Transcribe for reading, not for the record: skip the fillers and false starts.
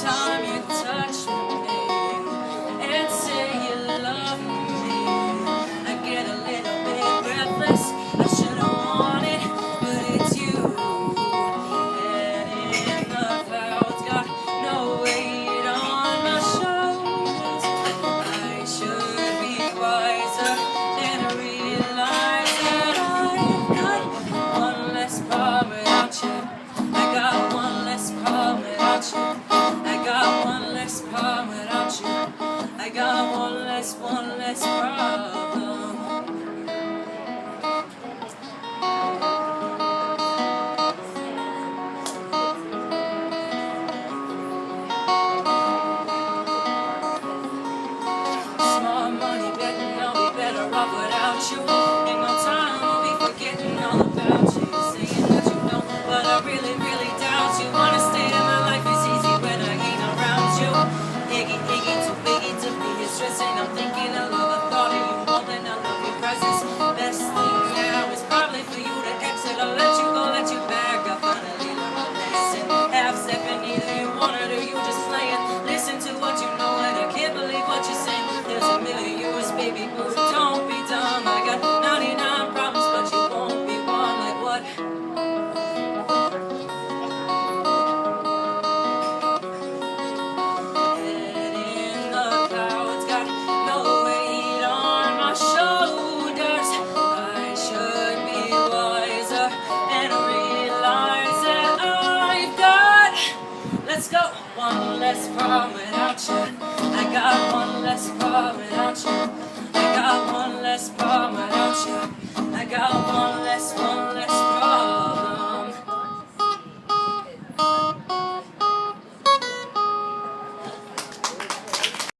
time you touch me and say you love me, I get a little bit breathless. I should've wanted, but it's you. And in the clouds, got no weight on my shoulders. I should be wiser and realize that I've got one less power without you. I got one less power without you. I got one less power without you. I got one less problem. Small money betting I'll be better off without you. In no time I'll be forgetting all about you. Saying that you don't, but I really, really doubt you. Wanna stay in my life is easy when I ain't around you. Iggy, iggy, too biggie to be stressing. I'm thinking I love the thought of you more than I love your presence. Best thing now is probably for you to exit. I'll let you go, let you back. I finally learned my lesson. Half stepping, either you want it or you just playing. Listen to what you know and I can't believe what you're saying. There's a million yours, baby boo. Don't be dumb. I got 99 problems, but you won't be one. Like what? Head in the clouds, got no weight on my shoulders. I should be wiser and realize that I've got, let's go, one less problem without you. I got one less problem without you. I got one less problem without you. I got one less